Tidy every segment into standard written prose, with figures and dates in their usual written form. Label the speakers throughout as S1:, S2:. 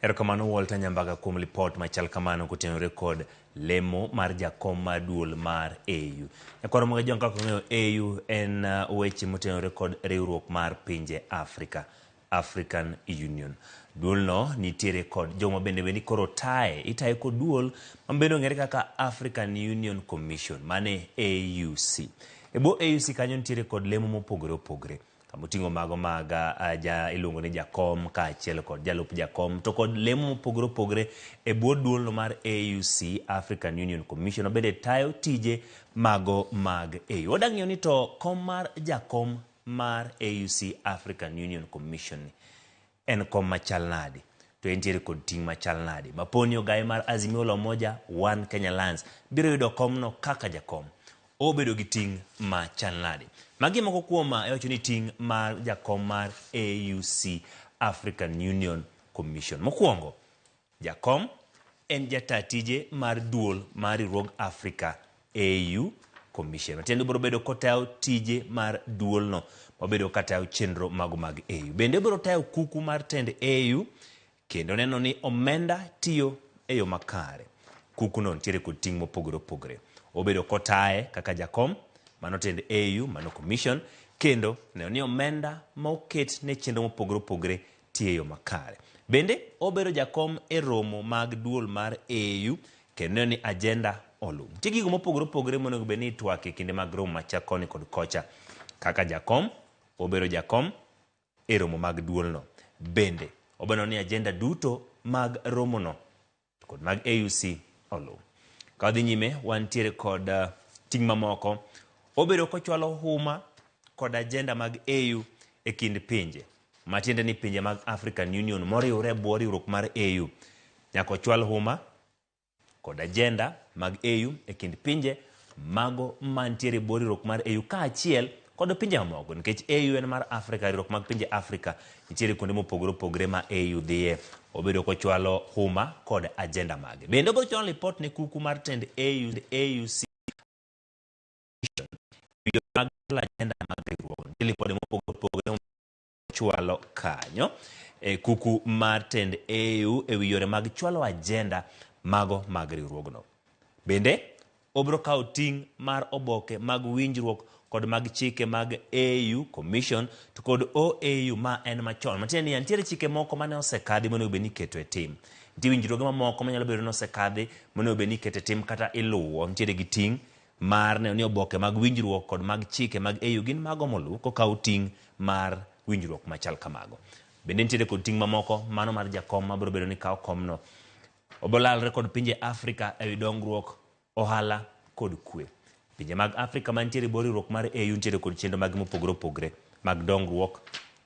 S1: Erokamano Walter Nyambaga kuom report machal kamano kotenore kod lemo mar jakom maduol mar AU. Ekoro mga jonka kong'eyo AU en weche motenore kod riwruok mar pinje Afrika, African Union. Duol no nitiere kod joma bende koro itaye kod duol mabende ong'ere kaka African Union Commission, mane AUC. Ebo AUC kanyo nitiere kod lemo mopogore opogore. Kamoting'o mago maga iluongo ni jakom kaachiel kod jalup jakom to kod lemo mopogore opogore e bwo duolno mar AUC, African Union Commission, obede tayo tije mago mag AU. Wadang' ng'eyo ni to kom mar jakom mar AUC, African Union Commission en kom machal nadi, to entiere kod ting' machal nadi. Maponi ogaye mar Azimio la Umoja One Kenya Lands biro yudo komno kaka jakom, obedo gi ting' machal nadi. Magi moko kuoma ewacho ni ting' mar jakom mar AUC, African Union Commission. Mokwongo, jakom en jata tije mar duol mar riwruog Africa AU Commission. Matiende biro bedo kotayo tije mar duol no, mabedo katayo chenro mago mag AU. Bende biro tayo kuku mar tend AU, kendo neno ni omenda tiyo e yo makare. Kuku no nitiere kod ting' mopogore opogore. Obedo kotaye kaka jakom, mano tend AU, mano commission, kendo neno ni omenda moket ne chenro mopogore opogore tiyo e yo makare. Bende obedo jakom e romo mag duol mar AU, kendo neno ni agenda olu. Nitie gigo mopogore opogore monego bed ni itwako e kinde mag romo macha koni kod kocha. Kaka jakom, obedo jakom e romo mag duol no. Bende obedo ni agenda duto mag romo no kod mag AUC olu. Kadhi nyime wantiere kod ting' mamoko. Obedo kochwalo huma kod agenda mag AU e kind pinje. Matiende ni pinje mag African Union moriwore bwo riwruok mar AU nyaka ochwal huma kod agenda mag AU e kind pinje mago mantiere bwo riwruok mar AU kaachiel kod pinje mamoko, nikech AU en mar Afrika, riwruok mag pinje Afrika nitiere kuonde mopogore opogore ma AU dhiye. Obedo kochwalo huma kod agenda mage. Bende obedo chwalo report ne kuku mar tend AUC mag agenda mag riwruok. Lipode mopogore opogore chwalo kanyo kuku mar tend AU e wi yore mag chwalo agenda mago mag riwruogno. Bende obro kawo ting' mar oboke mag winjruok kod mag chike mag AU Commission to kod OAU ma en machon. Matiende ni nitiere chike moko mane osekadhi monego bed ni iketo e tim. Nitie winjruoge mamoko manyalo bedo ni osekadhi monego bed ni iketo e tim kata iluwo. Nitiere gi ting' mar neno ni oboke mag winjruok kod mag chike mag AU gin mago molu kokawo ting' mar winjruok machal kamago. Bende nitiere kod ting' mamoko mano mar jakom ma biro bedo ni kawo komno. Obolalre kod pinje Afrika e wi dongruok, ohala kod kwe. Pinje mag Afrika mantiere bwo riwruok mar AU nitiere kod chenro mag mopogore opogore mag dongruok,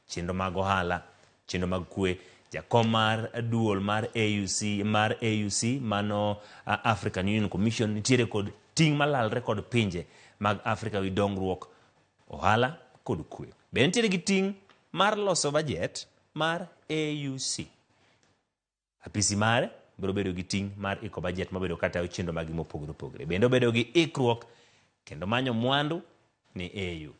S1: chenro mag ohala, chenro mag kwe. Jakom mar duol mar AUC mano African Union Commission nitiere kod ting' malalre kod pinje mag Afrika wi dongruok, ohala kod kwe. Bende nitiere gi ting' mar loso budget mar AUC. Apisi mare biro bedo gi ting' mar iko budget mabedo katayo chenro mag mopogore opogore. Bende obedo gi ikruok kendo manyo mwandu ni AU.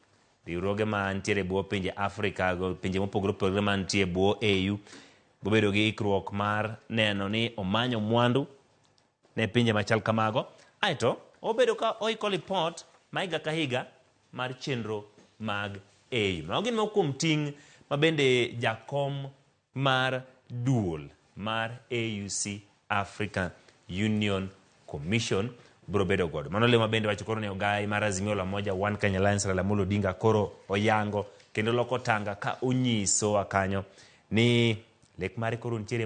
S1: Riwruoge ma nitiere bwo pinje Afrika, pinje mopogore opogore ma nitiere bwo AU bobedo gi ikruok mar neno ni omanyo mwandu ne pinje machal kamago. Aito obedo ka oiko report maiga ka higa mar chenro mag AU. Mago gin moko kuom ting' mabende jakom mar duol mar AUC, African Union Commission biro bedo godo. Mano le mabende wacho koro ne ogaye mar Azimio la Umoja One Kenya Lands Raila Amolo Odinga koro oyango kendo loko tanga ka onyiso akanyo ni lek mare koro nitiere